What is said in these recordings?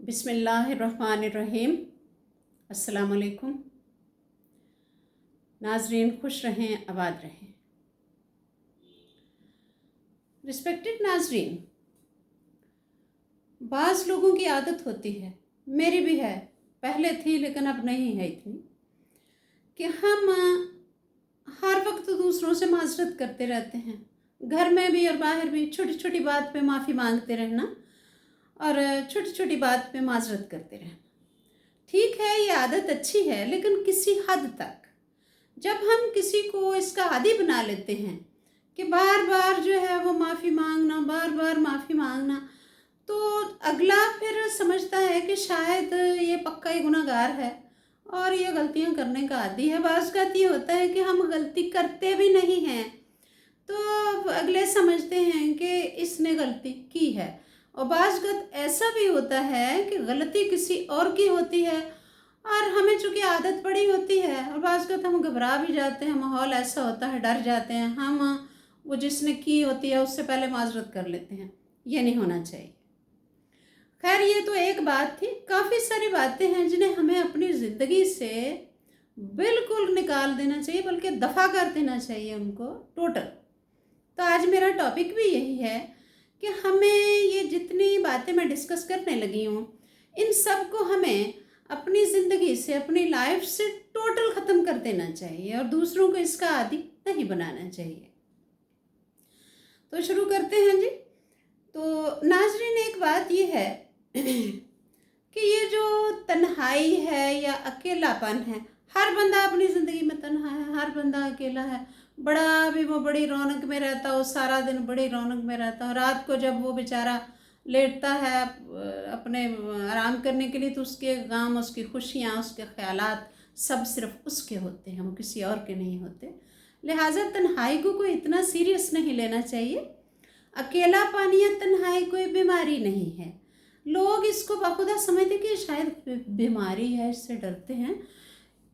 बिस्मिल्लाहिर्रहमानिर्रहीम। अस्सलाम वालेकुम। नाजरीन, खुश रहें, आबाद रहें। रिस्पेक्टेड नाजरीन, बाज़ लोगों की आदत होती है, मेरी भी है, पहले थी लेकिन अब नहीं है इतनी, कि हम हर वक्त दूसरों से माजरत करते रहते हैं। घर में भी और बाहर भी छोटी छोटी बात पे माफ़ी मांगते रहना और छोटी छोटी बात पे माजरत करते रहना। ठीक है, ये आदत अच्छी है, लेकिन किसी हद तक। जब हम किसी को इसका आदी बना लेते हैं कि बार बार जो है वो माफ़ी मांगना, बार बार माफ़ी मांगना, तो अगला फिर समझता है कि शायद ये पक्का ही गुनहगार है और ये गलतियां करने का आदी है। बाज़ बात ये होता है कि हम गलती करते भी नहीं हैं, तो अगले समझते हैं कि इसने गलती की है। और बाज़ बात ऐसा भी होता है कि गलती किसी और की होती है और हमें चूँकि आदत पड़ी होती है, और बाज़ बात हम घबरा भी जाते हैं, माहौल ऐसा होता है, डर जाते हैं, हम वो जिसने की होती है उससे पहले माजरत कर लेते हैं। ये नहीं होना चाहिए। खैर, ये तो एक बात थी। काफ़ी सारी बातें हैं जिन्हें हमें अपनी ज़िंदगी से बिल्कुल निकाल देना चाहिए, बल्कि दफ़ा कर देना चाहिए उनको टोटल। तो आज मेरा टॉपिक भी यही है कि हमें ये जितनी बातें मैं डिस्कस करने लगी हूँ, इन सब को हमें अपनी ज़िंदगी से, अपनी लाइफ से टोटल ख़त्म कर देना चाहिए और दूसरों को इसका आदी नहीं बनाना चाहिए। तो शुरू करते हैं जी। तो नाज़रीन, एक बात ये है कि ये जो तन्हाई है या अकेलापन है, हर बंदा अपनी ज़िंदगी में तन्हा है, हर बंदा अकेला है। बड़ा भी वो बड़ी रौनक में रहता हो, सारा दिन बड़ी रौनक में रहता हो, रात को जब वो बेचारा लेटता है अपने आराम करने के लिए, तो उसके गम, उसकी खुशियाँ, उसके ख्यालात सब सिर्फ उसके होते हैं, वो किसी और के नहीं होते। लिहाजा तन्हाई को कोई इतना सीरियस नहीं लेना चाहिए। अकेलापन या तन्हाई कोई बीमारी नहीं है। लोग इसको बाखुदा समझते कि शायद बीमारी है, इससे डरते हैं।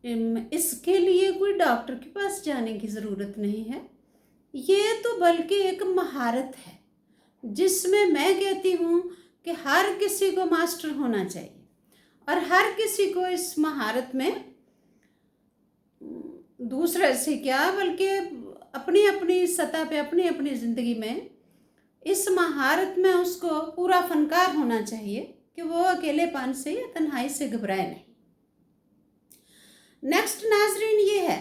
इसके लिए कोई डॉक्टर के पास जाने की ज़रूरत नहीं है। ये तो बल्कि एक महारत है जिसमें मैं कहती हूँ कि हर किसी को मास्टर होना चाहिए और हर किसी को इस महारत में दूसरे से क्या, बल्कि अपनी अपनी सतह पे, अपनी अपनी ज़िंदगी में इस महारत में उसको पूरा फनकार होना चाहिए कि वो अकेलेपन से या तन्हाई से घबराए नहीं। नेक्स्ट नाजरीन, ये है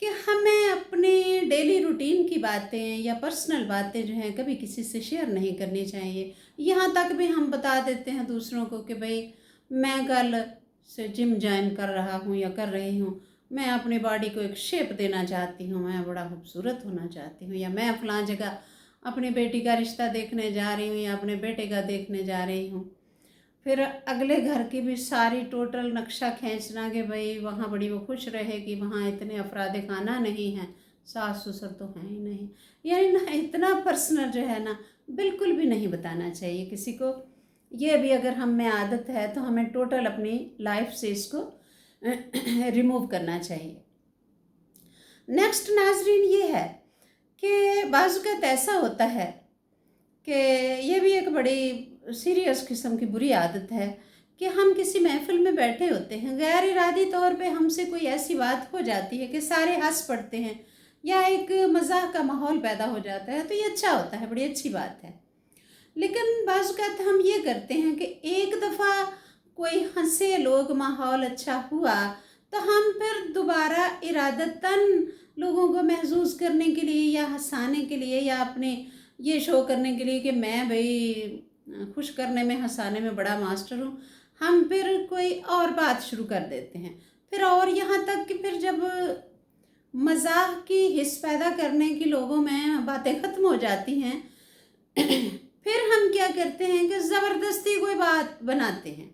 कि हमें अपनी डेली रूटीन की बातें या पर्सनल बातें जो हैं कभी किसी से शेयर नहीं करनी चाहिए। यहाँ तक भी हम बता देते हैं दूसरों को कि भाई मैं कल से जिम ज्वाइन कर रहा हूँ या कर रही हूँ, मैं अपनी बॉडी को एक शेप देना चाहती हूँ, मैं बड़ा खूबसूरत होना चाहती हूँ, या मैं फलां जगह अपनी बेटी का रिश्ता देखने जा रही हूँ या अपने बेटे का देखने जा रही हूँ। फिर अगले घर की भी सारी टोटल नक्शा खींचना कि भाई वहाँ बड़ी वो खुश रहेगी, वहाँ इतने अफराद खाना नहीं हैं, सास ससुर तो हैं ही नहीं। यानी ना, इतना पर्सनल जो है ना, बिल्कुल भी नहीं बताना चाहिए किसी को। ये भी अगर हम में आदत है तो हमें टोटल अपनी लाइफ से इसको रिमूव करना चाहिए। नेक्स्ट नाजरीन, ये है कि बाज़ ऐसा होता है कि ये भी एक बड़ी सीरियस किस्म की बुरी आदत है कि हम किसी महफिल में बैठे होते हैं, गैर इरादी तौर पे हमसे कोई ऐसी बात हो जाती है कि सारे हंस पड़ते हैं या एक मज़ाक का माहौल पैदा हो जाता है, तो ये अच्छा होता है, बड़ी अच्छी बात है। लेकिन बाज़ हम ये करते हैं कि एक दफ़ा कोई हंसे लोग, माहौल अच्छा हुआ, तो हम फिर दोबारा इरादतन लोगों को महसूस करने के लिए या हंसाने के लिए या अपने ये शो करने के लिए कि मैं भाई खुश करने में, हंसाने में बड़ा मास्टर हूँ, हम फिर कोई और बात शुरू कर देते हैं। फिर और यहाँ तक कि फिर जब मज़ाक की हिस्स पैदा करने की लोगों में बातें ख़त्म हो जाती हैं फिर हम क्या करते हैं कि ज़बरदस्ती कोई बात बनाते हैं,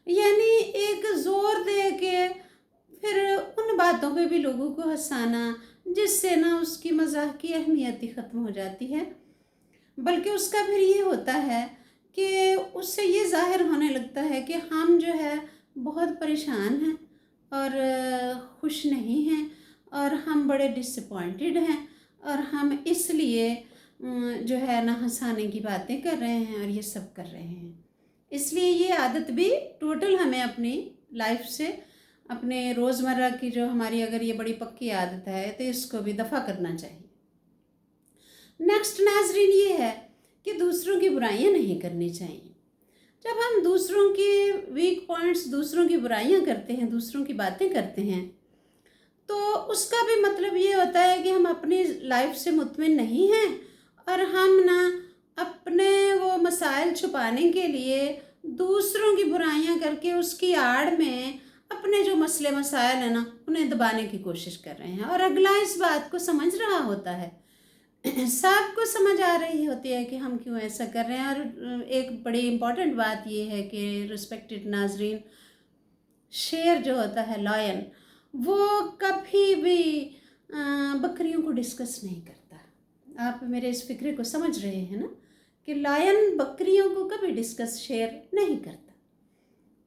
यानी एक ज़ोर दे के फिर उन बातों पे भी लोगों को हंसाना, जिससे ना उसकी मज़ाक की अहमियत ही ख़त्म हो जाती है। बल्कि उसका फिर ये होता है कि उससे ये ज़ाहिर होने लगता है कि हम जो है बहुत परेशान हैं और खुश नहीं हैं और हम बड़े डिसअपॉइंटेड हैं और हम इसलिए जो है ना हंसाने की बातें कर रहे हैं और ये सब कर रहे हैं। इसलिए ये आदत भी टोटल हमें अपनी लाइफ से, अपने रोज़मर्रा की जो हमारी अगर ये बड़ी पक्की आदत है तो इसको भी दफ़ा करना चाहिए। नेक्स्ट नाज़रीन ये है कि दूसरों की बुराइयां नहीं करनी चाहिए। जब हम दूसरों के वीक पॉइंट्स, दूसरों की बुराइयां करते हैं, दूसरों की बातें करते हैं, तो उसका भी मतलब ये होता है कि हम अपनी लाइफ से मुतमिन नहीं हैं और हम ना अपने वो मसाइल छुपाने के लिए दूसरों की बुराइयां करके उसकी आड़ में अपने जो मसले मसाइल हैं ना उन्हें दबाने की कोशिश कर रहे हैं। और अगला इस बात को समझ रहा होता है, सबको समझ आ रही होती है कि हम क्यों ऐसा कर रहे हैं। और एक बड़ी इम्पॉर्टेंट बात ये है कि रिस्पेक्टेड नाजरीन, शेर जो होता है, लायन, वो कभी भी बकरियों को डिस्कस नहीं करता। आप मेरे इस फिक्रे को समझ रहे हैं ना कि लायन बकरियों को कभी डिस्कस शेर नहीं करता।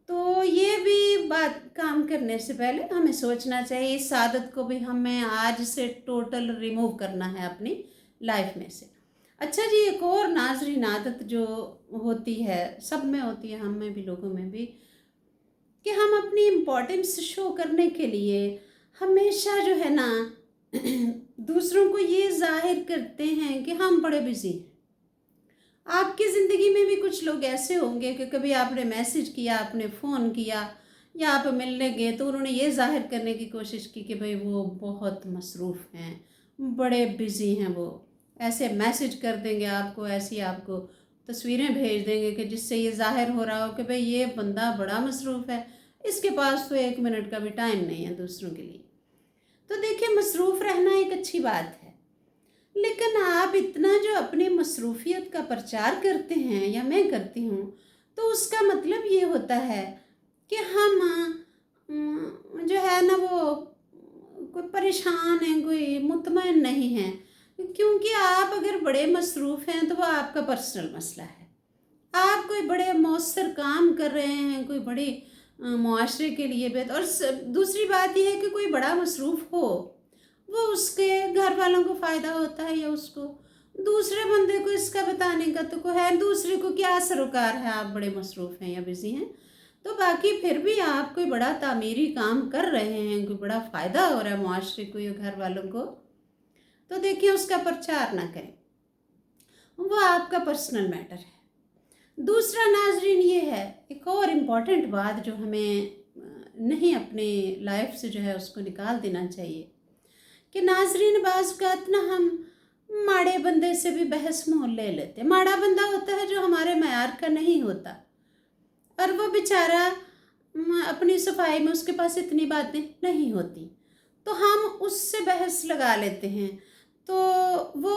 तो ये भी बात काम करने से पहले हमें सोचना चाहिए, इस आदत को भी हमें आज से टोटल रिमूव करना है अपनी लाइफ में से। अच्छा जी, एक और नाजरीन आदत जो होती है, सब में होती है, हम में भी, लोगों में भी, कि हम अपनी इम्पोर्टेंस शो करने के लिए हमेशा जो है ना दूसरों को ये जाहिर करते हैं कि हम बड़े बिजी हैं। आपकी ज़िंदगी में भी कुछ लोग ऐसे होंगे कि कभी आपने मैसेज किया, आपने फ़ोन किया या आप मिलने गए तो उन्होंने ये जाहिर करने की कोशिश की कि भाई वो बहुत मसरूफ़ हैं, बड़े बिज़ी हैं। वो ऐसे मैसेज कर देंगे आपको, ऐसी आपको तस्वीरें भेज देंगे कि जिससे ये ज़ाहिर हो रहा हो कि भाई ये बंदा बड़ा मसरूफ़ है, इसके पास तो 1 मिनट का भी टाइम नहीं है दूसरों के लिए। तो देखिए, मसरूफ़ रहना एक अच्छी बात है, लेकिन आप इतना जो अपनी मसरूफियत का प्रचार करते हैं, या मैं करती हूँ, तो उसका मतलब ये होता है कि हम जो है ना वो कोई परेशान हैं, कोई मुतमईन नहीं हैं। क्योंकि आप अगर बड़े मसरूफ़ हैं तो वो आपका पर्सनल मसला है। आप कोई बड़े मौसर काम कर रहे हैं, कोई बड़ी मुआशरे के लिए भी। और दूसरी बात यह है कि कोई बड़ा मसरूफ़ हो, वो उसके घर वालों को फ़ायदा होता है या उसको, दूसरे बंदे को इसका बताने का तो कोई है, दूसरे को क्या सरोकार है आप बड़े मसरूफ़ हैं या बिज़ी हैं। तो बाकी फिर भी आप कोई बड़ा तामीरी काम कर रहे हैं, कोई बड़ा फ़ायदा हो रहा है मुआशरे को या घर वालों को, तो देखिए उसका प्रचार ना करें, वो आपका पर्सनल मैटर है। दूसरा नाजरीन ये है, एक और इम्पॉर्टेंट बात जो हमें नहीं अपने लाइफ से जो है उसको निकाल देना चाहिए, कि नाजरीन बाज़ का ना हम माड़े बंदे से भी बहस मोल ले लेते हैं। माड़ा बंदा होता है जो हमारे मैार का नहीं होता और वो बेचारा अपनी सफाई में उसके पास इतनी बातें नहीं होती, तो हम उससे बहस लगा लेते हैं। तो वो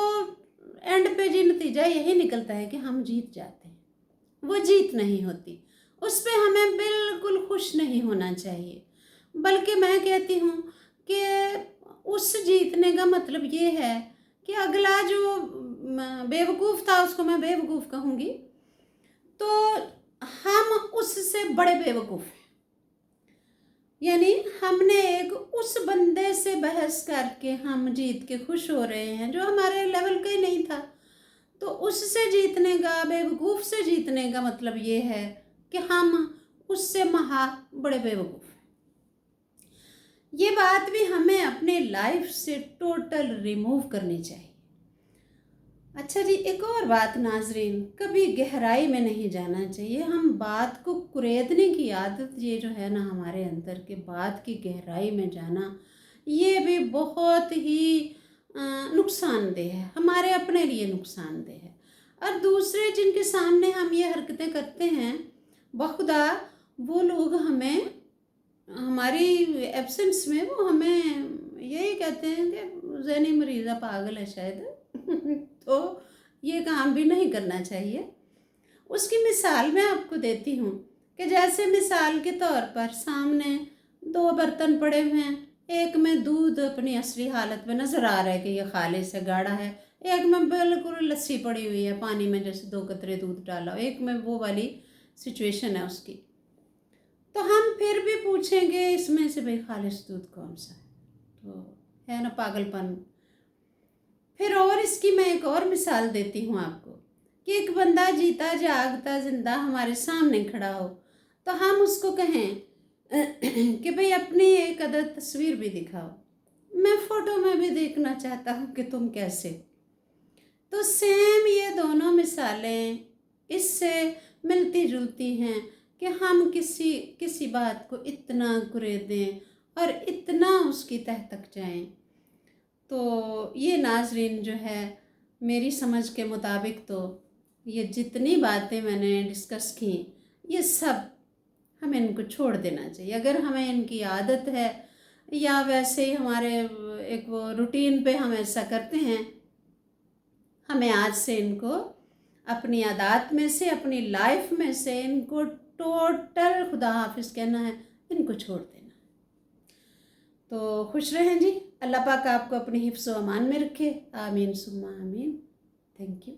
एंड पे जी नतीजा यही निकलता है कि हम जीत जाते हैं, वो जीत नहीं होती। उस पर हमें बिल्कुल खुश नहीं होना चाहिए, बल्कि मैं कहती हूँ कि उस जीतने का मतलब ये है कि अगला जो बेवकूफ़ था उसको मैं बेवकूफ़ कहूँगी, तो हम उससे बड़े बेवकूफ़ हैं। यानी हमने एक उस बंदे से बहस करके हम जीत के खुश हो रहे हैं जो हमारे लेवल का ही नहीं था। तो उससे जीतने का, बेवकूफ़ से जीतने का मतलब ये है कि हम उससे महा बड़े बेवकूफ़ हैं। ये बात भी हमें अपने लाइफ से टोटल रिमूव करनी चाहिए। अच्छा जी, एक और बात नाजरीन, कभी गहराई में नहीं जाना चाहिए। हम बात को कुरेदने की आदत ये जो है ना हमारे अंदर के, बात की गहराई में जाना, ये भी बहुत ही नुकसानदेह है, हमारे अपने लिए नुकसानदेह है। और दूसरे जिनके सामने हम ये हरकतें करते हैं, बखुदा वो लोग हमें, हमारी एब्सेंस में वो हमें यही कहते हैं कि ज़हनी मरीज़ा, पागल है शायद तो ये काम भी नहीं करना चाहिए। उसकी मिसाल मैं आपको देती हूँ कि जैसे मिसाल के तौर पर सामने 2 बर्तन पड़े हुए हैं, एक में दूध अपनी असली हालत में नज़र आ रहा है कि ये खालिस है, गाढ़ा है, एक में बिल्कुल लस्सी पड़ी हुई है, पानी में जैसे 2 कतरे दूध डाला हो, एक में वो वाली सिचुएशन है उसकी। तो हम फिर भी पूछेंगे इसमें से भाई खालिस दूध कौन सा है, तो है ना पागलपन। फिर और इसकी मैं एक और मिसाल देती हूँ आपको कि एक बंदा जीता जागता जिंदा हमारे सामने खड़ा हो तो हम उसको कहें कि भाई अपनी एक अदर तस्वीर भी दिखाओ, मैं फ़ोटो में भी देखना चाहता हूँ कि तुम कैसे। तो सेम ये दोनों मिसालें इससे मिलती जुलती हैं कि हम किसी किसी बात को इतना कुरेदें और इतना उसकी तह तक जाएं। तो ये नाजरीन जो है, मेरी समझ के मुताबिक तो ये जितनी बातें मैंने डिस्कस की, ये सब हमें इनको छोड़ देना चाहिए। अगर हमें इनकी आदत है या वैसे ही हमारे एक वो रूटीन पे हम ऐसा करते हैं, हमें आज से इनको अपनी आदत में से, अपनी लाइफ में से इनको टोटल खुदा हाफिज़ कहना है, इनको छोड़ देना। तो खुश रहें जी। अल्लाह पाक आपको अपनी हिफ्ज़ व अमान में रखे। आमीन सुम्मा आमीन। Thank you.